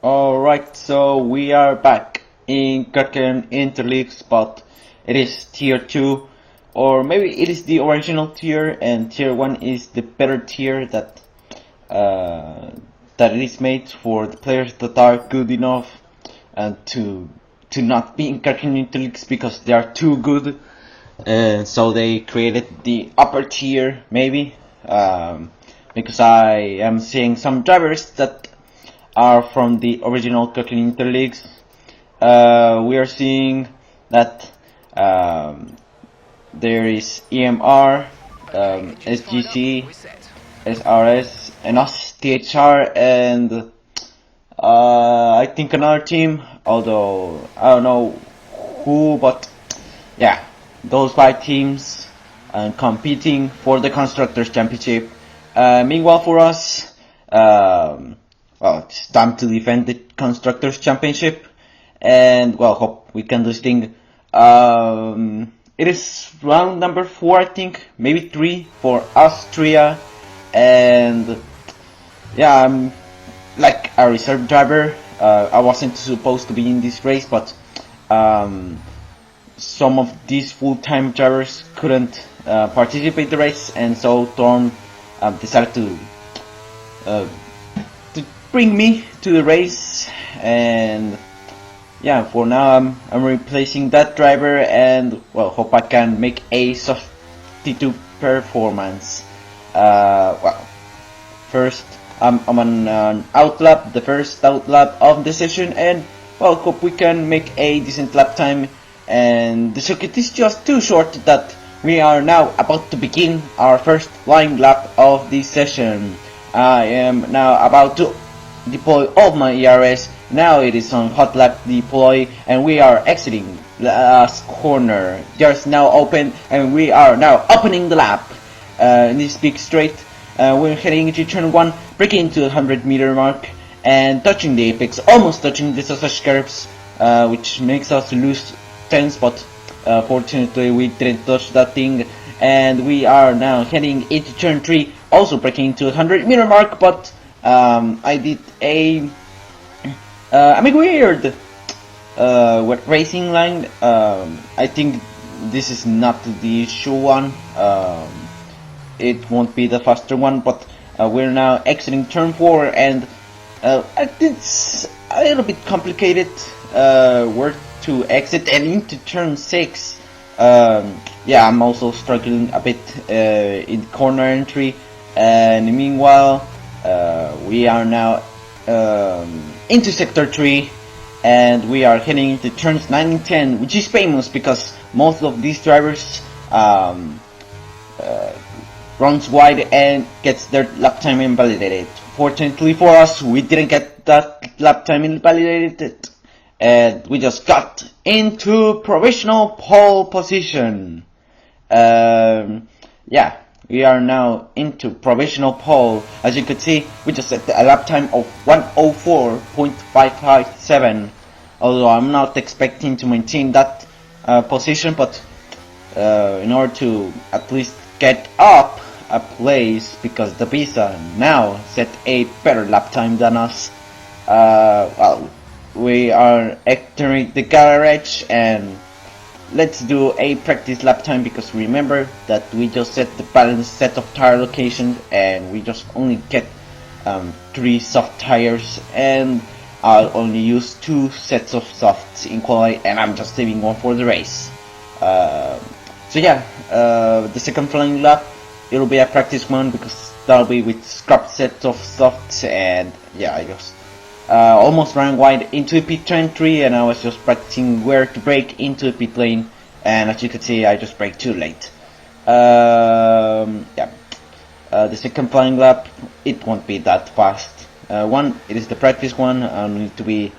Alright, so we are back in Kraken Interleagues, but it is tier 2, or maybe it is the original tier, and tier 1 is the better tier that it is made for the players that are good enough to not be in Kraken Interleagues because they are too good, and so they created the upper tier, maybe, because I am seeing some drivers that are from the original Kraken Interleagues. We are seeing that there is EMR, SGC, SRS, and us, THR, and I think another team, although I don't know who, but yeah, those 5 teams competing for the Constructors Championship. Meanwhile, for us, well, it's time to defend the Constructors Championship, and well, hope we can do this thing. It is round number 4, I think, maybe 3 for Austria, and yeah, I'm like a reserve driver. I wasn't supposed to be in this race, but some of these full-time drivers couldn't participate in the race, and so Thorn decided to bring me to the race, and yeah, for now I'm replacing that driver, and well, hope I can make a substitute performance. Well, first I'm on an outlap, the first outlap of the session, and well, hope we can make a decent lap time. And the circuit is just too short that we are now about to begin our first flying lap of this session. I am now about to deploy all my ERS. Now it is on hot lap deploy, and we are exiting the last corner. Just now open, and we are now opening the lap. In this big straight, we're heading into turn 1, breaking into the 100-meter mark, and touching the apex, almost touching the sausage curves, which makes us lose 10 spots. Fortunately, we didn't touch that thing, and we are now heading into turn 3, also breaking into the 100-meter mark, but I did a weird racing line. I think this is not the sure one. It won't be the faster one, but we're now exiting turn 4, and it's a little bit complicated where to exit, and into turn 6. Yeah, I'm also struggling a bit in corner entry, and meanwhile we are now into sector 3, and we are heading into turns 9 and 10, which is famous because most of these drivers runs wide and gets their lap time invalidated. Fortunately for us, we didn't get that lap time invalidated, and we just got into provisional pole position. Yeah, we are now into provisional pole. As you could see, we just set a lap time of 1:04.557. Although I'm not expecting to maintain that position, but in order to at least get up a place, because the Visa now set a better lap time than us. Well, we are entering the garage, and let's do a practice lap time, because remember that we just set the balanced set of tire locations, and we just only get 3 soft tires, and I'll only use 2 sets of softs in quality, and I'm just saving one for the race. So yeah, the second flying lap, it'll be a practice one, because that'll be with scrapped sets of softs, and yeah, I just almost ran wide into pit turn 3, and I was just practicing where to brake into the pit lane, and as you can see, I just braked too late. Yeah, the second flying lap, it won't be that fast. One, it is the practice one, I don't need to be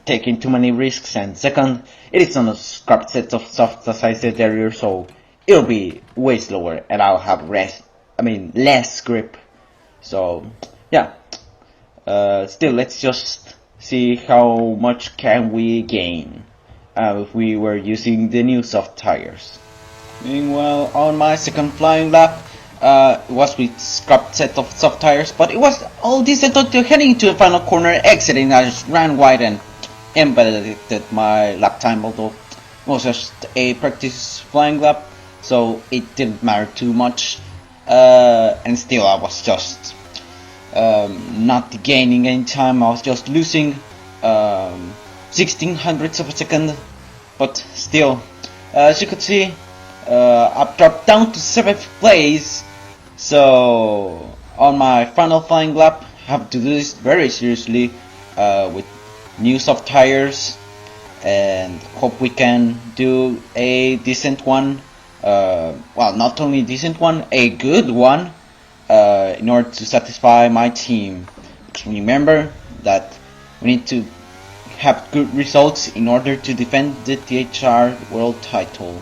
taking too many risks, and second, it is on a scrapped set of softs, as I said earlier, so it'll be way slower, and I'll have less grip. So yeah, still, let's just see how much can we gain if we were using the new soft tires. Meanwhile, on my second flying lap, It was with scrapped set of soft tires, but it was all decent until heading into the final corner, exiting. I just ran wide and invalidated my lap time, although it was just a practice flying lap, so it didn't matter too much. And still, I was just not gaining any time. I was just losing 16 hundredths of a second, but still, as you could see, I've dropped down to 7th place. So on my final flying lap, I have to do this very seriously with new soft tires, and hope we can do a decent one. Well, not only a decent one, a good one, in order to satisfy my team. Because remember that we need to have good results in order to defend the THR world title.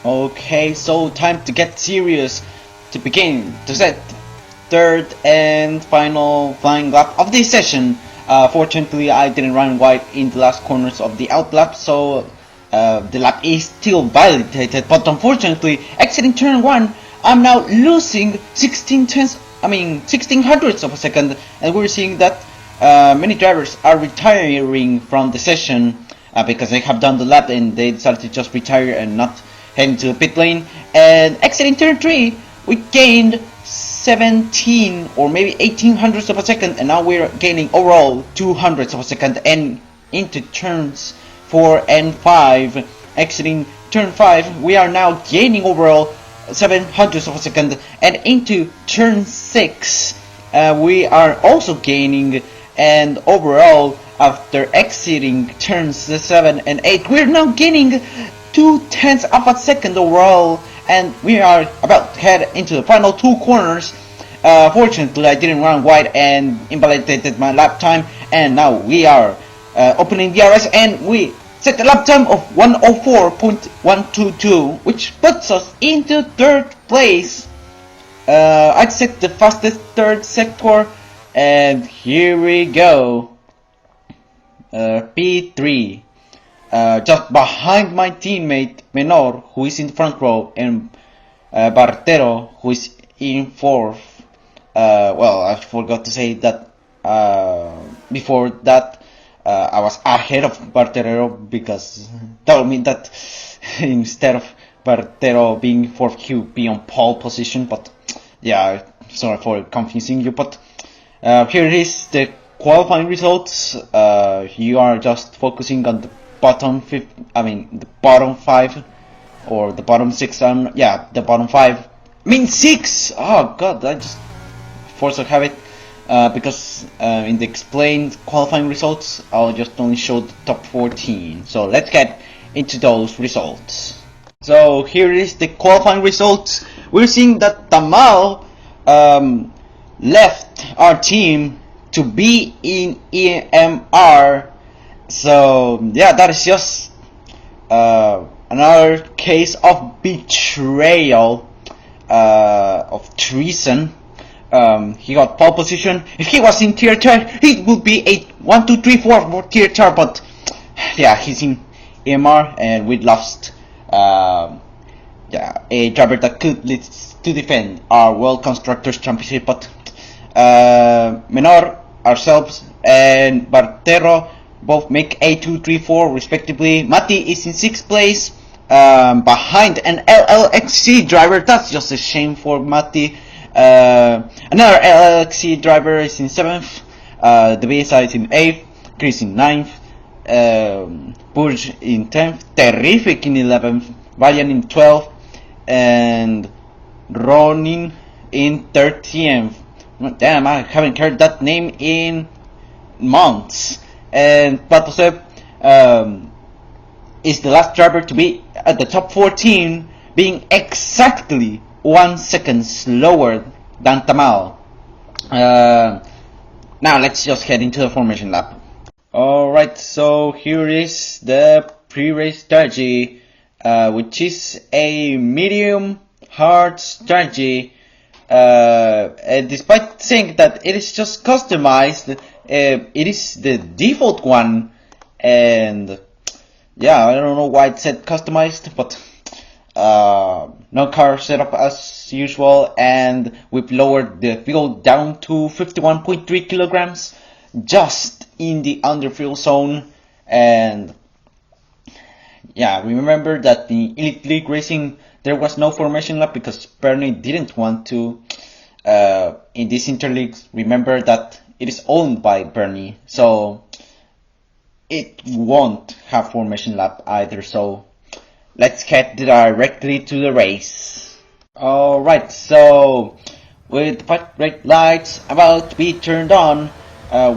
Okay, so time to get serious. To begin to set third and final flying lap of this session. Fortunately, I didn't run wide in the last corners of the out lap, so the lap is still validated. But unfortunately, exiting turn 1, I'm now losing 16 hundredths of a second, and we're seeing that many drivers are retiring from the session because they have done the lap and they decided to just retire and not head into the pit lane. And exiting turn 3, we gained 17 or maybe 18 hundredths of a second, and now we're gaining overall 2 hundredths of a second. And into turns 4 and 5, exiting turn 5, we are now gaining overall 7 hundredths of a second. And into turn 6, we are also gaining, and overall, after exiting turns 7 and 8, we're now gaining 2/10 of a second overall. And we are about to head into the final 2 corners. Fortunately, I didn't run wide and invalidated my lap time, and now we are opening the DRS, and we set a lap time of 104.122, which puts us into 3rd place. I'd set the fastest 3rd sector, and here we go. P3. Just behind my teammate Menor, who is in the front row, and Bartero, who is in 4th. Well, I forgot to say that before that I was ahead of Bartero, because that would mean that instead of Bartero being 4th, he would be on pole position. But yeah, sorry for confusing you. But here it is, the qualifying results. You are just focusing on the bottom 5, or the bottom 6. Yeah, the bottom 5. 6. Oh god, I just forced a habit. Because in the explained qualifying results, I'll just only show the top 14. So let's get into those results. So here is the qualifying results. We're seeing that Tamal left our team to be in EMR. So yeah, that is just another case of betrayal, of treason. He got pole position. If he was in tier 10, it would be a 1, 2, 3, 4 for tier 10, but yeah, he's in EMR, and we lost a driver that could lead to defend our World Constructors Championship. But Menor, ourselves, and Bartero both make a 2, 3, 4 respectively. Mati is in 6th place, behind an LLXC driver. That's just a shame for Mati. Another LLXC driver is in 7th, the BSI is in 8th, Chris in 9th, Burj in 10th, Terrific in 11th, Valiant in 12th, and Ronin in 13th. Damn, I haven't heard that name in months. And Platosep is the last driver to be at the top 14, being exactly 1 second slower than Tamal. Now let's just head into the formation lap. Alright, so here is the pre-race strategy, which is a medium hard strategy. And despite saying that it is just customized, it is the default one. And yeah, I don't know why it said customized, but no car setup as usual, and we've lowered the fuel down to 51.3 kilograms, just in the underfuel zone. And yeah, remember that the Elite League Racing there was no formation lap because Bernie didn't want to. In this Interleagues, remember that it is owned by Bernie, so it won't have formation lap either. So let's get directly to the race. Alright, so with the red lights about to be turned on,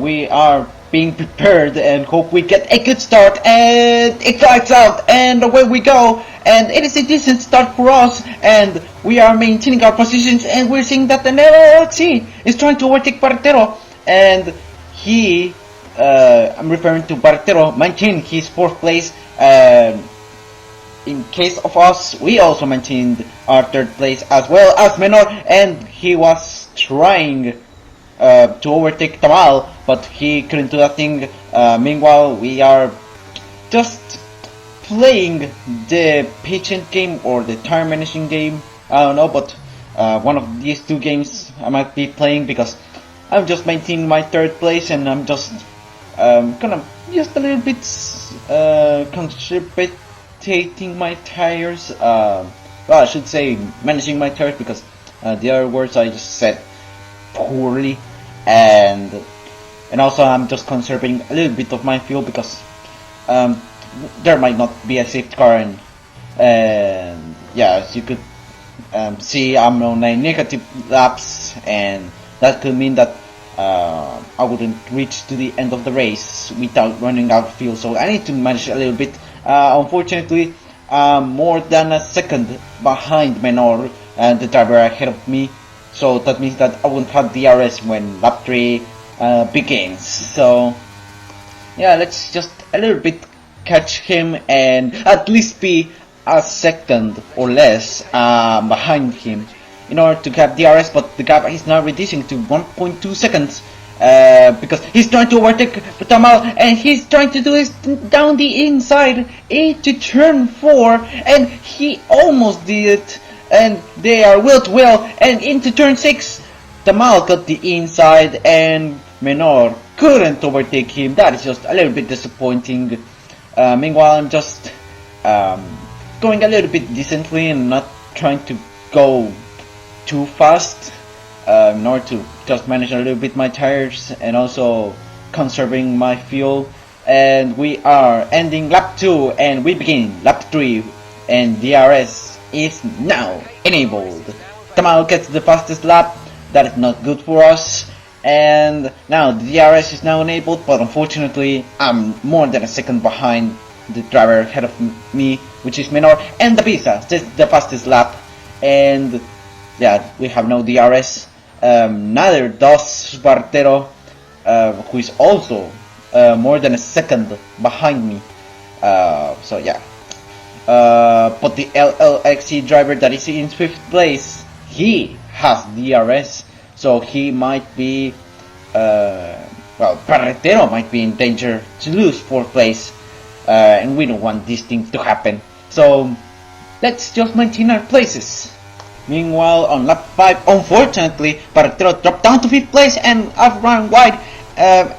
we are being prepared and hope we get a good start, and it lights out and away we go, and it is a decent start for us, and we are maintaining our positions, and we're seeing that the LLC is trying to overtake Bartero, and he, I'm referring to Bartero, maintained his 4th place. In case of us, we also maintained our 3rd place as well as Menor, and he was trying to overtake Tamal, but he couldn't do that thing. Meanwhile, we are just playing the patient game or the time managing game. I don't know, but one of these 2 games I might be playing because I'm just maintaining my 3rd place, and I'm just kind of just a little bit conservating my tires. Well, I should say managing my tires because the other words I just said poorly, and also I'm just conserving a little bit of my fuel because there might not be a safety car, and yeah, as you could see, I'm on a negative laps, and that could mean that I wouldn't reach to the end of the race without running out of fuel, so I need to manage a little bit. Unfortunately, more than a second behind Menor and the driver ahead of me, so that means that I won't have DRS when lap 3 begins. So yeah, let's just a little bit catch him and at least be a second or less behind him in order to have DRS, but the gap is now reducing to 1.2 seconds because he's trying to overtake Tamal, and he's trying to do this down the inside into turn 4, and he almost did it, and they are wheel to wheel, and into turn 6 Tamal got the inside and Menor couldn't overtake him. That is just a little bit disappointing. Meanwhile, I'm just going a little bit decently and not trying to go too fast in order to just manage a little bit my tires and also conserving my fuel. And we are ending lap 2 and we begin lap 3, and DRS is now enabled. Tamal gets the fastest lap. That is not good for us, and now the DRS is now enabled, but unfortunately I'm more than a second behind the driver ahead of me, which is Menor, and the Pisa, this is the fastest lap, and yeah, we have no DRS. Neither does Bartero, who is also more than a second behind me. So yeah, but the LLXC driver that is in 5th place, he has DRS, so he might be, well, Bartero might be in danger to lose 4th place, and we don't want this thing to happen. So let's just maintain our places. Meanwhile, on lap 5, unfortunately, Bartero dropped down to 5th place, and I've run wide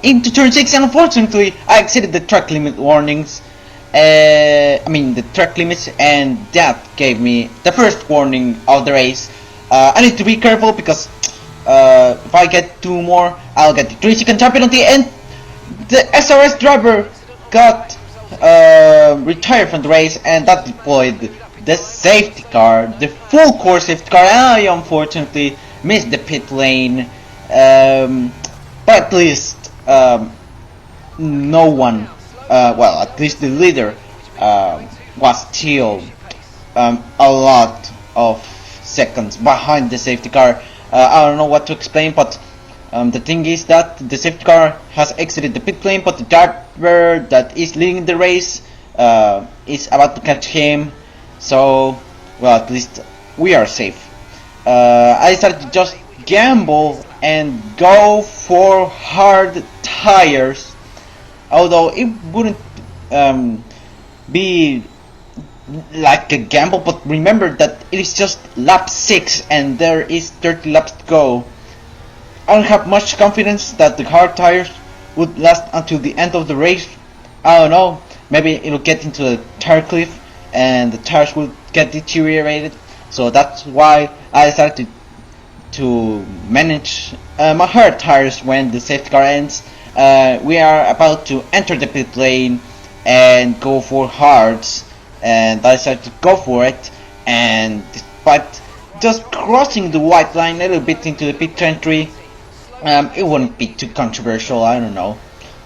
into turn 6, and unfortunately, I exceeded the track limit warnings. The track limits, and that gave me the first warning of the race. I need to be careful because if I get 2 more, I'll get the 3-second time penalty, and the SRS driver got retired from the race, and that deployed the safety car, the full course safety car. I unfortunately missed the pit lane, but at least no one, well, at least the leader was still a lot of seconds behind the safety car. I don't know what to explain, but the thing is that the safety car has exited the pit lane, but the driver that is leading the race is about to catch him. So, well, at least we are safe. I decided to just gamble and go for hard tires, although it wouldn't be like a gamble, but remember that it is just lap 6 and there is 30 laps to go. I don't have much confidence that the hard tires would last until the end of the race. I don't know, maybe it'll get into a tire cliff and the tires will get deteriorated. So that's why I decided to manage my hard tires when the safety car ends. We are about to enter the pit lane and go for hards, and I decided to go for it, and despite just crossing the white line a little bit into the pit entry, it wouldn't be too controversial, I don't know.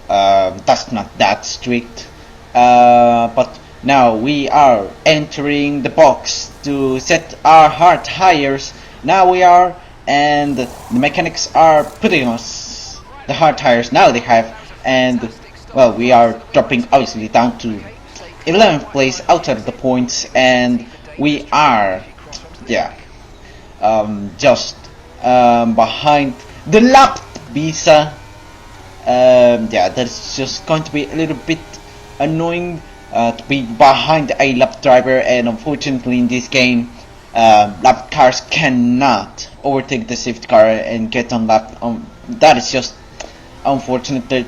That's not that strict. But now we are entering the box to set our hard tires. Now we are, and the mechanics are putting us the hard tires now they have, and well, we are dropping obviously down to 11th place outside of the points, and we are, yeah, just behind the lap visa. Yeah, that's just going to be a little bit annoying to be behind a lap driver, and unfortunately in this game lap cars cannot overtake the safety car and get on lap. That is just unfortunate. That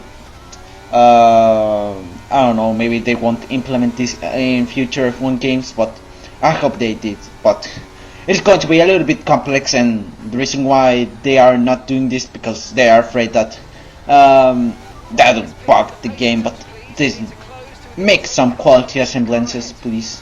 I don't know, maybe they won't implement this in future F1 games, but I hope they did. But it's going to be a little bit complex, and the reason why they are not doing this because they are afraid that that'll bug the game. But this make some quality assemblances, please.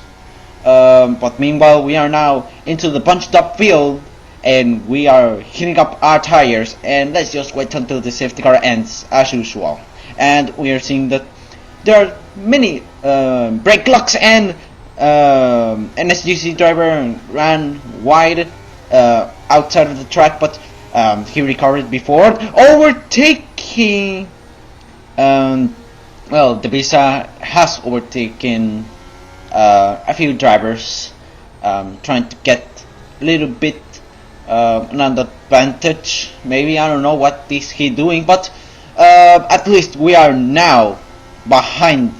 But meanwhile, we are now into the bunched up field, and we are heating up our tires, and let's just wait until the safety car ends as usual. And we are seeing that there are many brake locks, and an SGC driver ran wide outside of the track, but he recovered before overtaking. Well, the Visa has overtaken a few drivers, trying to get a little bit an advantage. Maybe, I don't know what is he doing, but at least we are now behind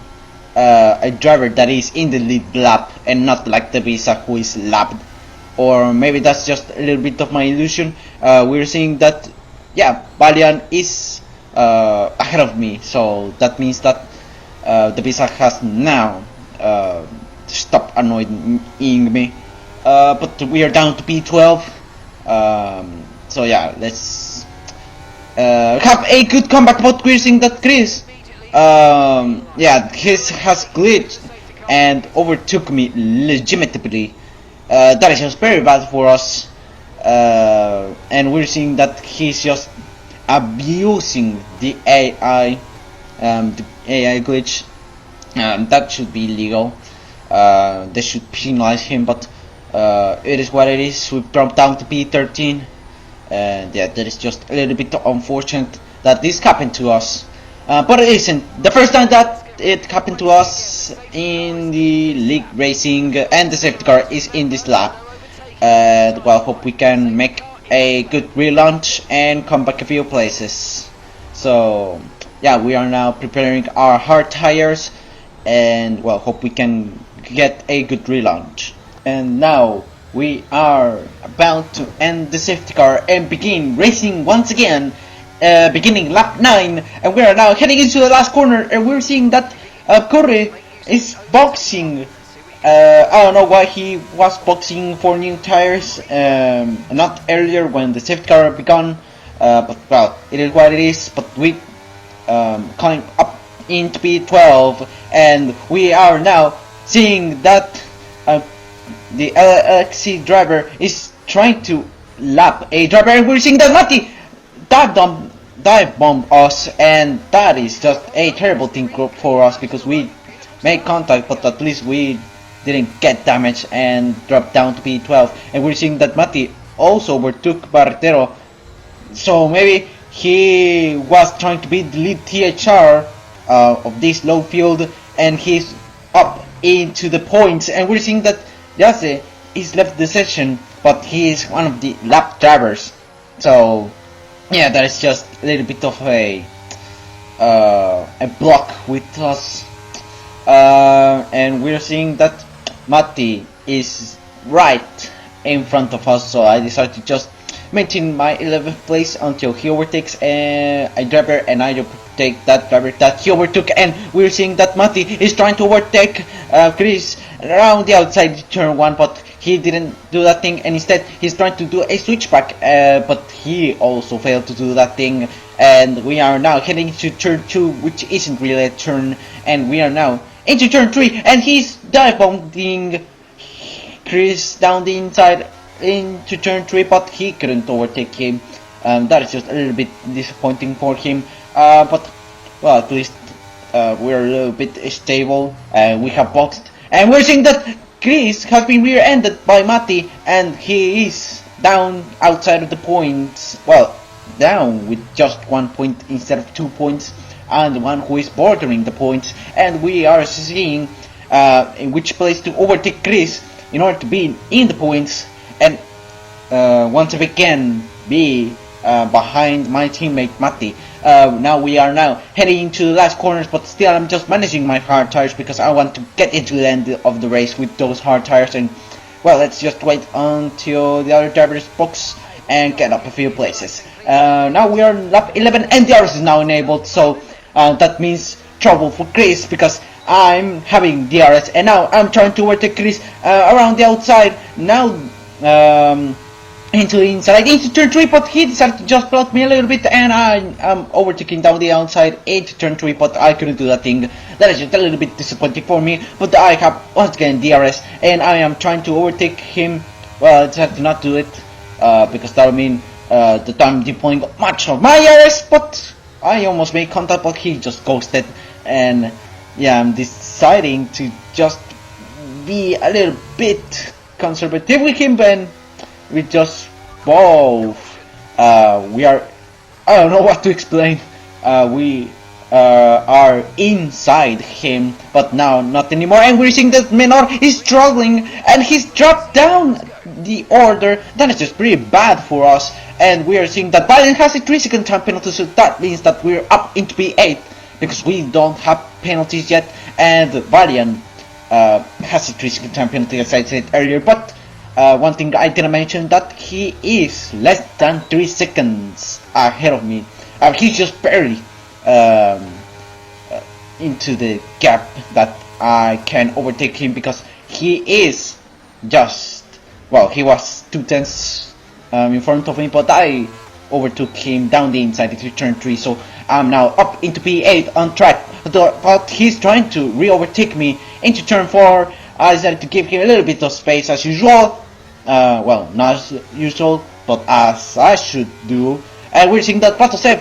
a driver that is in the lead lap, and not like the Visa who is lapped. Or maybe that's just a little bit of my illusion. We're seeing that, yeah, Valiant is ahead of me, so that means that the Visa has now stopped annoying me. But we are down to P12. So yeah, let's have a good comeback. But we're seeing that Chris, yeah, his has glitched and overtook me legitimately. That is just very bad for us, and we're seeing that he's just abusing the AI glitch. That should be illegal. They should penalize him, but it is what it is. We've dropped down to P13, and yeah, that is just a little bit unfortunate that this happened to us. But it isn't the first time that it happened to us in the league racing, and the safety car is in this lap. Well, hope we can make a good relaunch and come back a few places. So yeah, we are now preparing our hard tires, and well, hope we can get a good relaunch. And now we are about to end the safety car and begin racing once again, beginning lap 9, and we are now heading into the last corner, and we're seeing that Corre is boxing. I don't know why he was boxing for new tires, not earlier when the safety car began, but well, it is what it is. But we coming up into P12, and we are now seeing that the LXC driver is trying to lap a driver, and we're seeing that Mati dive bomb us, and that is just a terrible thing for us because we made contact, but at least we didn't get damage and dropped down to P12. And we're seeing that Mati also overtook Barretero, so maybe he was trying to be the lead THR of this low field, and he's up into the points. And we're seeing that Yase is left the session, but he is one of the lap drivers. So yeah, that is just a little bit of a block with us, and we're seeing that Matti is right in front of us, so I decided to just maintain my 11th place until he overtakes a driver, and I overtake that driver that he overtook, and we're seeing that Matti is trying to overtake Chris around the outside turn 1, but he didn't do that thing, and instead he's trying to do a switchback, but he also failed to do that thing, and we are now heading to turn 2, which isn't really a turn, and we are now into turn 3, and he's dive bombing Chris down the inside into turn 3, but he couldn't overtake him. That is just a little bit disappointing for him, but well, at least we're a little bit stable. We have boxed, and we're seeing that Chris has been rear-ended by Matti, and he is down outside of the points. Well, down with just 1 point instead of 2 points, and one who is bordering the points, and we are seeing in which place to overtake Chris in order to be in the points, and once again be behind my teammate Matti. Now we are now heading into the last corners, but still I'm just managing my hard tires because I want to get into the end of the race with those hard tires, and well, let's just wait until the other drivers box and get up a few places. Now we are on lap 11 and DRS is now enabled, so that means trouble for Chris because I'm having DRS, and now I'm trying to overtake Chris around the outside, now into the inside, into turn 3, but he decided to just block me a little bit, and I'm overtaking down the outside into turn 3, but I couldn't do that thing. That is just a little bit disappointing for me, but I have once again DRS, and I am trying to overtake him. Well, I decided to not do it, because that would mean that I'm deploying much of my DRS, but I almost made contact, but he just ghosted, and yeah, I'm deciding to just be a little bit conservative with him, and we just both we are, I don't know what to explain, we are inside him, but now not anymore, and we're seeing that Menor is struggling and he's dropped down the order. That is just pretty bad for us, and we are seeing that Biden has a 3-second time penalty, so that means that we're up into P8 because we don't have penalties yet, and Valiant has a 3-second time penalty as I said earlier, but one thing I didn't mention, that he is less than 3 seconds ahead of me. He's just barely into the gap that I can overtake him, because he is just, well, he was 2/10 in front of me, but I overtook him down the inside into turn 3, so I'm now up into P8 on track, but he's trying to re-overtake me into turn 4. I decided to give him a little bit of space as usual. Well, not as usual, but as I should do. And we're seeing that Patosev,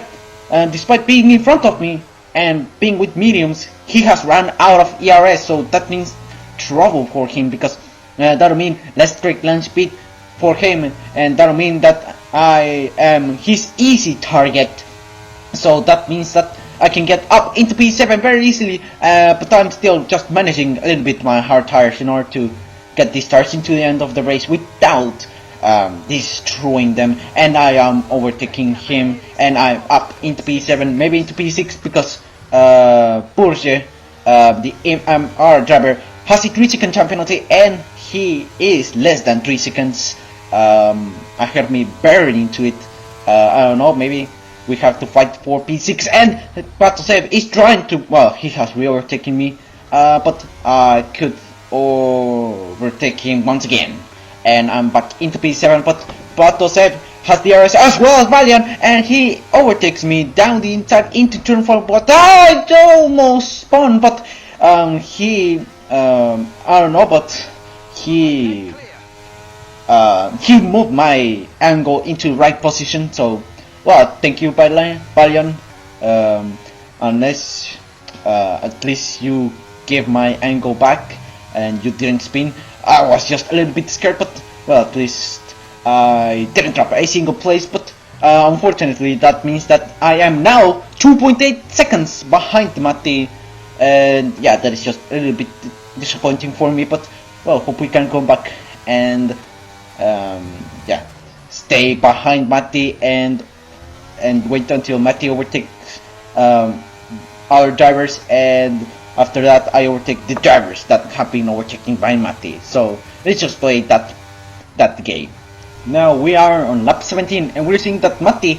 despite being in front of me and being with mediums, he has run out of ERS, so that means trouble for him, because that'll mean less straight line speed for him, and that'll mean that I am his easy target. So that means that I can get up into P7 very easily, but I'm still just managing a little bit my hard tires in order to get these tires into the end of the race without destroying them, and I am overtaking him, and I'm up into P7, maybe into P6, because Porsche, the MR driver, has a 3-second time penalty, and he is less than 3 seconds. I heard me barely into it. I don't know, maybe we have to fight for P6, and Patosev is trying to, well, he has re-overtaken me, but I could overtake him once again, and I'm back into P7, but Patosev has the RS as well as Valiant, and he overtakes me down the inside into turn 4, but I almost spun, but he, I don't know, but he moved my angle into right position, so, well, thank you, Valiant, unless at least you gave my angle back and you didn't spin. I was just a little bit scared, but well, at least I didn't drop a single place, but unfortunately that means that I am now 2.8 seconds behind Matti, and yeah, that is just a little bit disappointing for me, but well, hope we can go back and yeah, stay behind Matti and wait until Matti overtakes other drivers, and After that, I overtake the drivers that have been overtaken by Matti. So let's just play that game. Now we are on lap 17, and we're seeing that Matti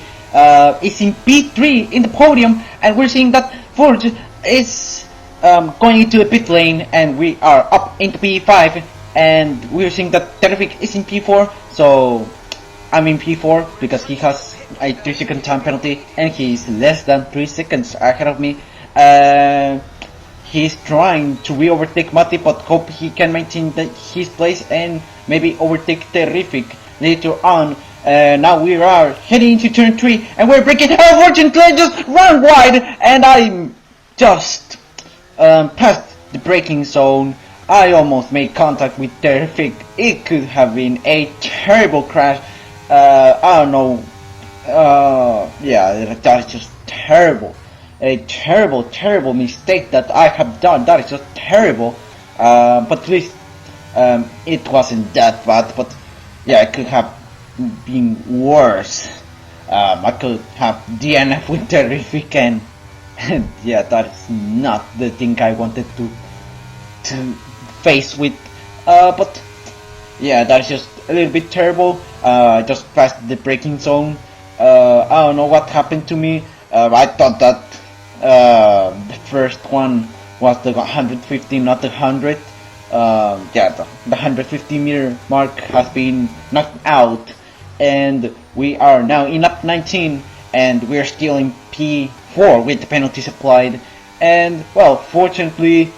is in P3 in the podium, and we're seeing that Forge is going into the pit lane, and we are up into P5, and we're seeing that Terrific is in P4. So I'm in P4 because he has a 3-second time penalty, and he's less than 3 seconds ahead of me. He's trying to re-overtake Matti, but hope he can maintain his place and maybe overtake Terrific later on. Now we are heading into turn 3, and we're breaking. Unfortunately, I just run wide, and I'm just past the braking zone. I almost made contact with Terrific. It could have been a terrible crash. I don't know. Yeah, that is just terrible. A terrible mistake that I have done. That is just terrible. But at least it wasn't that bad. But yeah, it could have been worse. I could have DNF with Terrific, and yeah, that is not the thing I wanted to face with. But yeah, that is just a little bit terrible. Just past the braking zone. I don't know what happened to me. I thought that the first one was the 150, not the 100. Yeah, the 150 meter mark has been knocked out, and we are now in lap 19, and we're still in P4 with the penalties applied. And well, fortunately,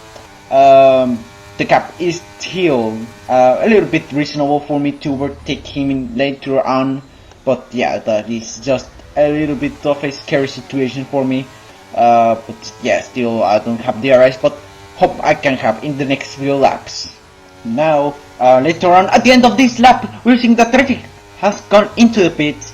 the gap is still a little bit reasonable for me to overtake him later on. But yeah, that is just a little bit of a scary situation for me. But yeah, still I don't have DRS, but hope I can have in the next few laps. Now, later on at the end of this lap, we're seeing that Terrific has gone into the pits.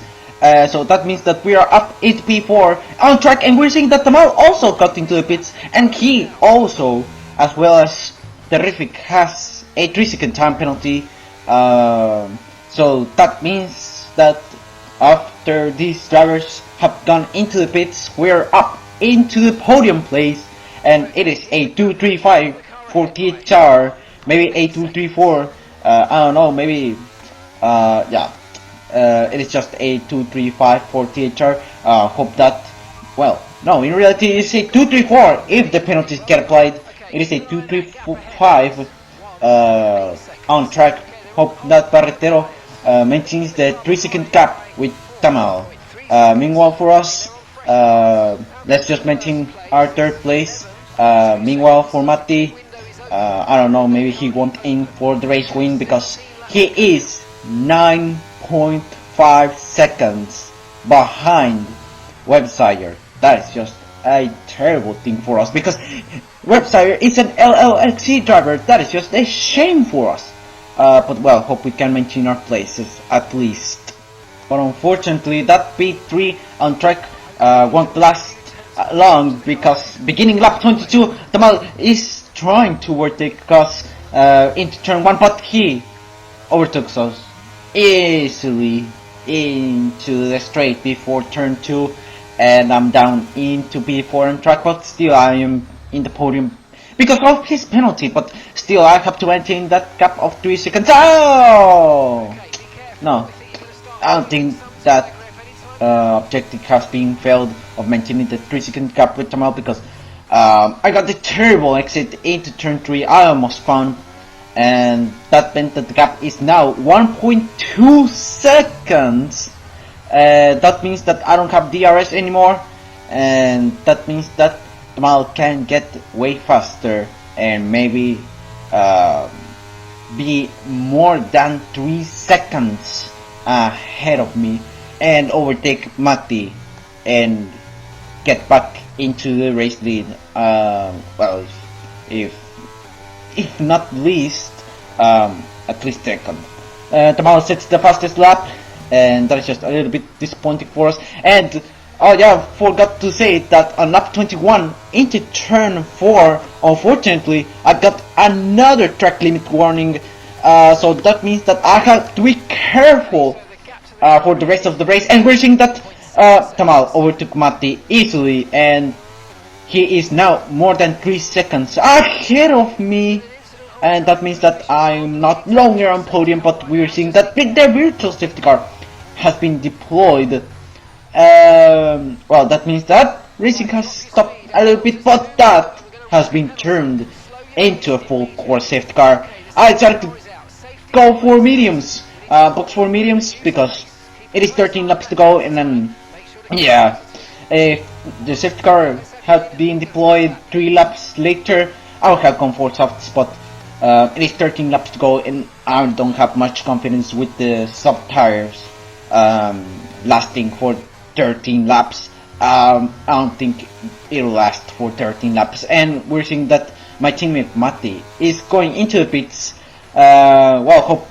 So that means that we are up 8 P4 on track, and we're seeing that Tamal also got into the pits, and he also, as well as Terrific, has a 3-second time penalty. So that means that after these drivers have gone into the pits, we're up into the podium place, and it is a 2:35 48 hour, maybe a 2:34. I don't know, maybe yeah. It is just a 2:35 48 hour. Hope that, well, no, in reality it's a 2:34 if the penalties get applied. It is a 2:35 on track. Hope that Barretero maintains the 3-second gap with Tamal. Meanwhile for us, let's just maintain our third place. Meanwhile for Matti, I don't know, maybe he won't aim for the race win because he is 9.5 seconds behind Websire. That is just a terrible thing for us because Websire is an LLXC driver. That is just a shame for us. But well, hope we can maintain our places at least. But unfortunately, that P3 on track won't last long because beginning lap 22, Tamal is trying to overtake us into turn 1, but he overtook us easily into the straight before turn 2, and I'm down into P4 on track, but still I am in the podium because of his penalty, but still I have to maintain that gap of 3 seconds. Oh! No, I don't think that objective has been failed of maintaining the 3-second gap with Tamal because I got the terrible exit into turn 3. I almost spun, and that meant that the gap is now 1.2 seconds. That means that I don't have DRS anymore, and that means that Tamal can get way faster and maybe be more than 3 seconds ahead of me and overtake Matti and get back into the race lead. Well, if not least, at least second. Tamal sets the fastest lap, and that is just a little bit disappointing for us. And oh yeah, forgot to say that on lap 21 into turn 4, unfortunately, I got another track limit warning. So that means that I have to be careful for the rest of the race. And we're seeing that Tamal overtook Matti easily, and he is now more than 3 seconds ahead of me, and that means that I'm not longer on podium, but we're seeing that the virtual safety car has been deployed. Well, that means that racing has stopped a little bit, but that has been turned into a full core safety car. I decided to go for mediums, box for mediums, because it is 13 laps to go, and then, yeah, if the safety car had been deployed 3 laps later, I would have gone for softs, but it is 13 laps to go, and I don't have much confidence with the soft tires lasting for 13 laps. I don't think it'll last for 13 laps, and we're seeing that my teammate Matti is going into the pits. Well, hope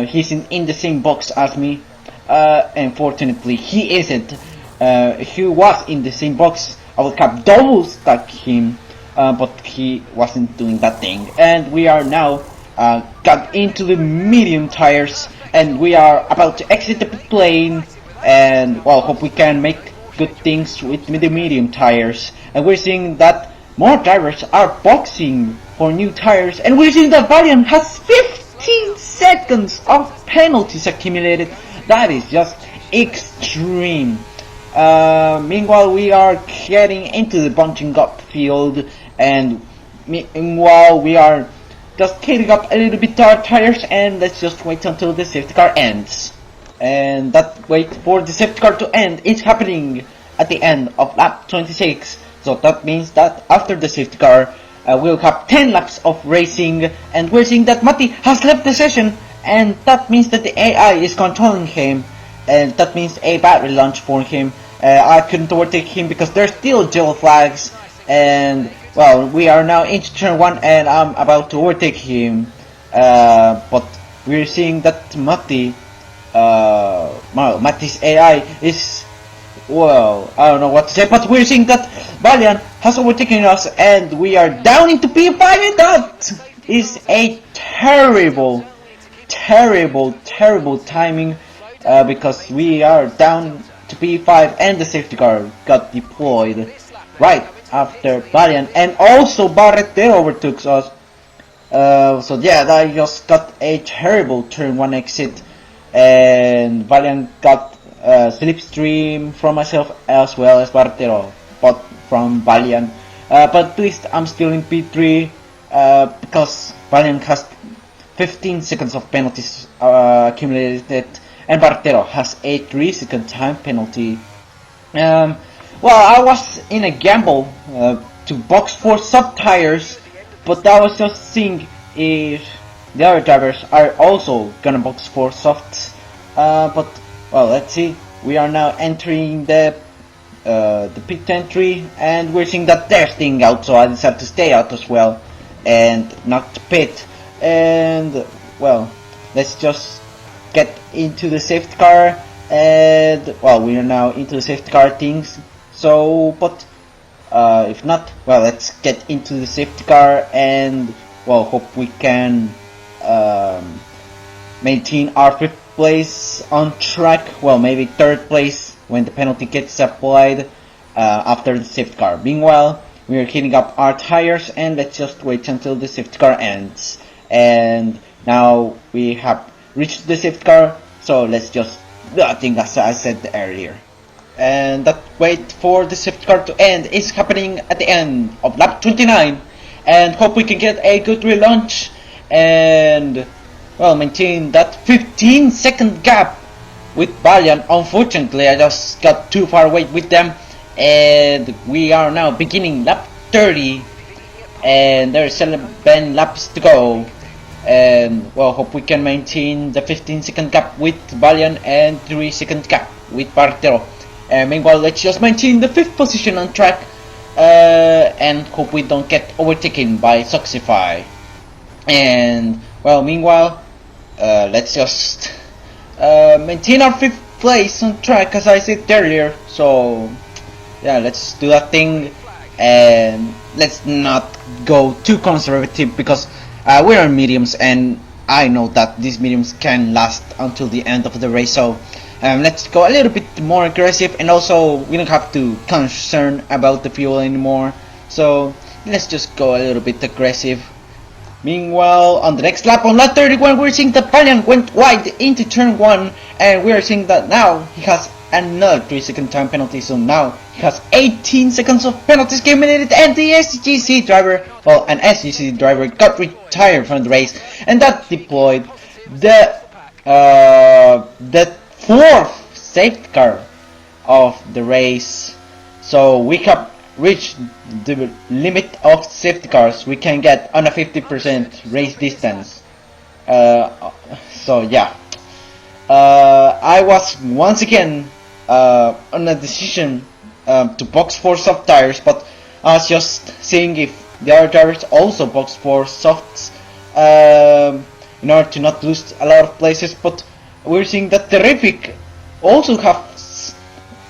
he's in the same box as me. Unfortunately, he isn't. If he was in the same box, I would have double stuck him, but he wasn't doing that thing. And we are now got into the medium tires, and we are about to exit the pit lane. And well, hope we can make good things with the medium tires. And we're seeing that more drivers are boxing for new tires, and we're seeing that Valiant has 15 seconds of penalties accumulated. That is just extreme. Meanwhile, we are getting into the bunching up field, and meanwhile we are just hitting up a little bit our tires, and let's just wait until the safety car ends. And that wait for the safety car to end is happening at the end of lap 26. So that means that after the safety car, we'll have 10 laps of racing, and we're seeing that Matti has left the session, and that means that the AI is controlling him, and that means a battery launch for him. I couldn't overtake him because there's still yellow flags, and well, we are now into turn 1, and I'm about to overtake him, but we're seeing that Matti's AI is, well, I don't know what to say, but we're seeing that Valiant has overtaken us, and we are down into P5, and that is a terrible timing, because we are down to P5, and the safety car got deployed right after Valiant, and also Barretero overtook us. So yeah, I just got a terrible turn 1 exit, and Valiant got slipstream from myself as well as Barretero, but from Valiant. But at least I'm still in P3, because Valiant has 15 seconds of penalties accumulated, and Barretero has a 3-second time penalty. Well, I was in a gamble to box for sub tires, but I was just seeing if the other drivers are also gonna box for softs. But well, let's see. We are now entering the pit entry, and we're seeing that they're staying out, so I decided to stay out as well and not pit. And well, let's just get into the safety car, and well, we are now into the safety car things. So, but if not, well, let's get into the safety car, and well, hope we can maintain our 5th place on track. Well, maybe 3rd place when the penalty gets applied after the safety car. Meanwhile, we are heating up our tires, and let's just wait until the safety car ends. And now we have reached the safety car, so let's just do a thing as I said earlier. And that wait for the safety car to end is happening at the end of lap 29, and hope we can get a good relaunch and well, maintain that 15-second gap with Valiant. Unfortunately, I just got too far away with them, and we are now beginning lap 30, and there's 7 laps to go. And well, hope we can maintain the 15-second gap with Valiant and 3-second gap with Barretero. Meanwhile, let's just maintain the 5th position on track, and hope we don't get overtaken by Soxify. And well, meanwhile, let's just maintain our 5th place on track as I said earlier. So yeah, let's do that thing, and let's not go too conservative, because we're on mediums, and I know that these mediums can last until the end of the race. So let's go a little bit more aggressive, and also we don't have to concern about the fuel anymore, so let's just go a little bit aggressive. Meanwhile, on the next lap, on lap 31, we're seeing that Valiant went wide into turn 1, and we're seeing that now he has another 3-second time penalty, so now he has 18 seconds of penalties accumulated, and the SGC driver, well, an SGC driver got retired from the race, and that deployed the 4th safety car of the race. So we have reached the limit of safety cars we can get on a 50% race distance. So yeah, I was once again on a decision to box for soft tires, but I was just seeing if the other drivers also box for softs in order to not lose a lot of places. But we're seeing that Terrific also have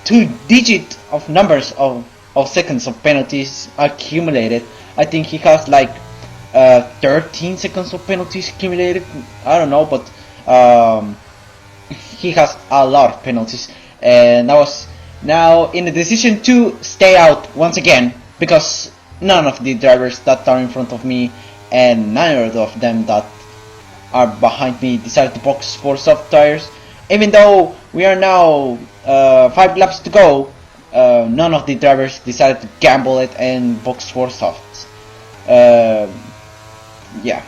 2 digit of numbers of seconds of penalties accumulated. I think he has like 13 seconds of penalties accumulated. I don't know, but he has a lot of penalties, and I was now in the decision to stay out once again, because none of the drivers that are in front of me and neither of them that are behind me decided to box for soft tires. Even though we are now 5 laps to go, none of the drivers decided to gamble it and box for softs. Yeah,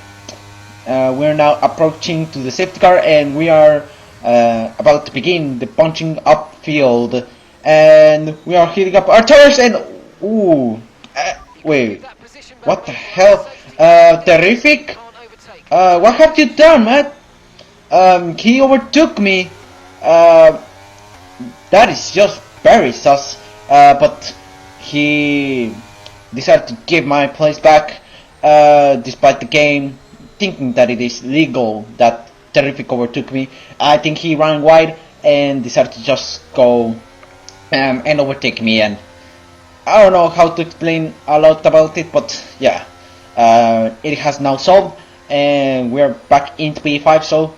we're now approaching to the safety car, and we are about to begin the punching up field, and we are heating up our tires, and wait, what the hell? Terrific, what have you done, man? He overtook me. That is just very sus, but he decided to give my place back, despite the game thinking that it is legal that Terrific overtook me. I think he ran wide and decided to just go and overtake me, and I don't know how to explain a lot about it, but yeah, it has now solved, and we're back into P5, so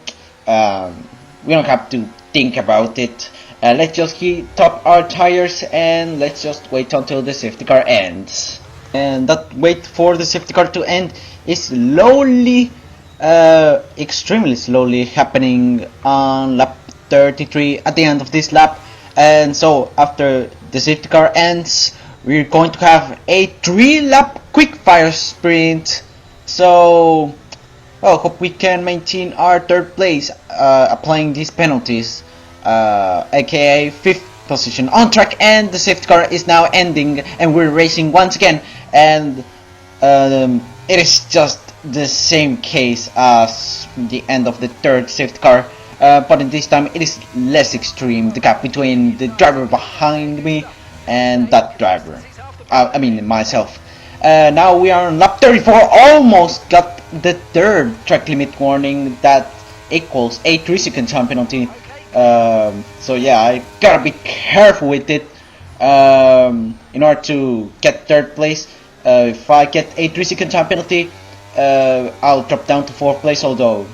we don't have to think about it. Let's just heat up our tires, and let's just wait until the safety car ends. And that wait for the safety car to end is slowly, extremely slowly happening on lap 33 at the end of this lap. And so after the safety car ends, we're going to have a 3-lap quickfire sprint. So well, hope we can maintain our 3rd place, applying these penalties, aka 5th position on track, and the safety car is now ending, and we're racing once again, and it is just the same case as the end of the 3rd safety car, but in this time it is less extreme, the gap between the driver behind me and that driver, I mean myself. Now we are on lap 34, almost got the 3rd track limit warning that equals a 3-second time penalty. So yeah, I gotta be careful with it in order to get 3rd place. If I get a 3-second time penalty, I'll drop down to 4th place, although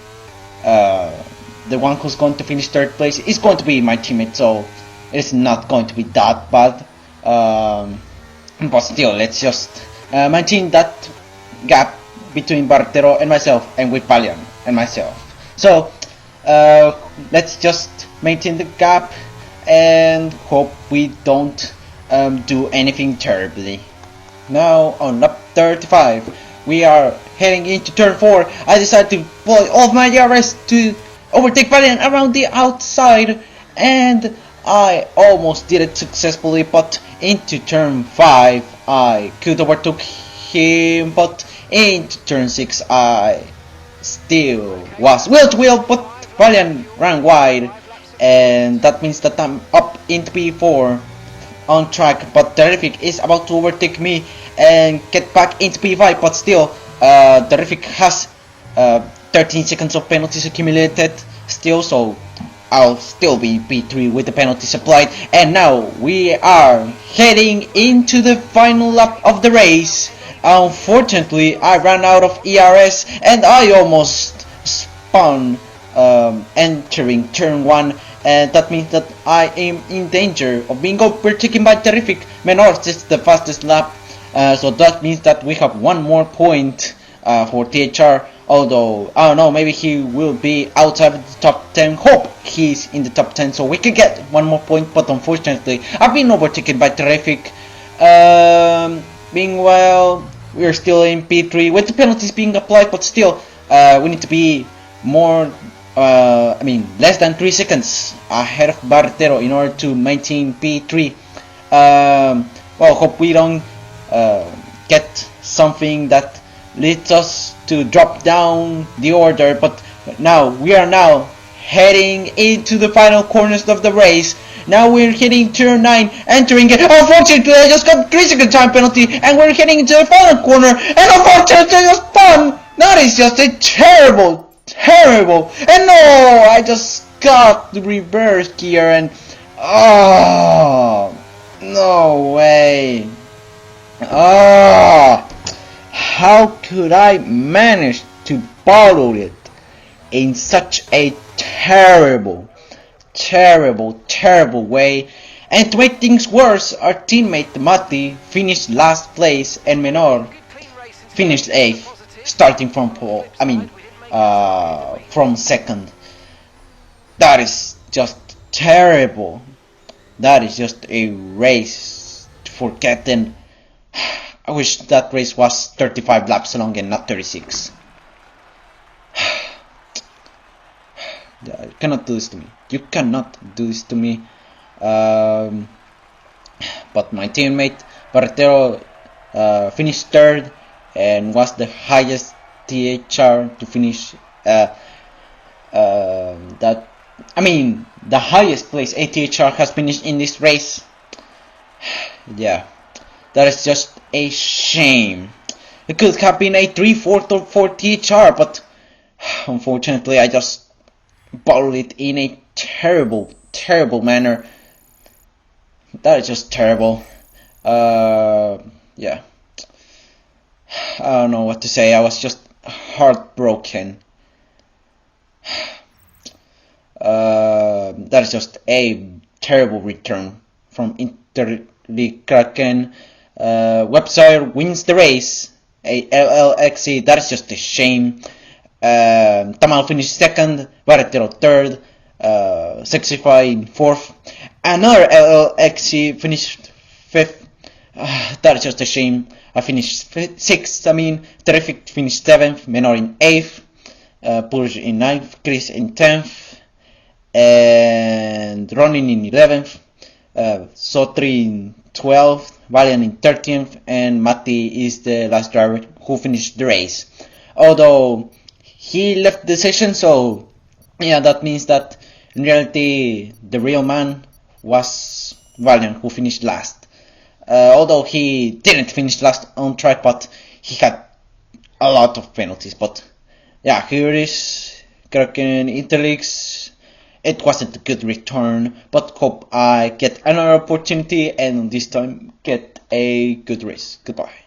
the one who's going to finish 3rd place is going to be my teammate, so it's not going to be that bad. But still, let's just maintain that gap between Bartero and myself, and with Valiant and myself. So let's just maintain the gap and hope we don't do anything terribly. Now on lap 35, we are heading into turn 4. I decided to deploy all of my DRS to overtake Valiant around the outside, and I almost did it successfully, but into turn 5 I could overtook him, but into turn 6 I still was wheel to wheel, but Valiant ran wide, and that means that I'm up into P4 on track, but Terrific is about to overtake me and get back into P5, but still Terrific has 13 seconds of penalties accumulated still, so I'll still be P3 with the penalties applied. And now we are heading into the final lap of the race. Unfortunately, I ran out of ERS and I almost spun entering turn 1, and that means that I am in danger of being overtaken by Terrific. Menors is the fastest lap, so that means that we have one more point for THR. Although I don't know, maybe he will be outside of the top 10. Hope he's in the top 10 so we can get one more point. But unfortunately, I've been overtaken by Terrific. Meanwhile, we're still in P3 with the penalties being applied, but still, we need to be more. Less than 3 seconds ahead of Bartero in order to maintain P3. Well, hope we don't get something that leads us to drop down the order, but now we are now heading into the final corners of the race. Now we're hitting turn 9, entering it. Unfortunately, I just got 3 second time penalty, and we're heading into the final corner, and unfortunately, I just spun. That is just a terrible, and no, I just got the reverse gear, and oh, no way. How could I manage to bottle it in such a terrible way? And to make things worse, our teammate Mati finished last place and Menor finished 8th, starting from pole. From second. That is just terrible. That is just a race to forget, and I wish that race was 35 laps long and not 36. You cannot do this to me. You cannot do this to me. But my teammate Bartero finished 3rd and was the highest THR to finish. The highest place ATHR has finished in this race. Yeah, that is just a shame. It could have been a 3/4 or 4 THR, but unfortunately I just bottled it in a terrible manner. That is just terrible. Yeah, I don't know what to say. I was just heartbroken. That is just a terrible return from Interleague Kraken. Website wins the race. LLXC, that is just a shame. Tamal finished 2nd, Barretero 3rd, Sexify 4th. Another LLXC finished 5th. That is just a shame. I finished 6th. Terrific finished 7th, Menor in 8th, Purge in 9th, Chris in 10th, and Ronin in 11th, Sotri in 12th, Valiant in 13th, and Matti is the last driver who finished the race. Although he left the session, so yeah, that means that in reality the real man was Valiant, who finished last. Although he didn't finish last on track, but he had a lot of penalties. But yeah, here it is, Kraken Interleagues. It wasn't a good return, but hope I get another opportunity and this time get a good race. Goodbye.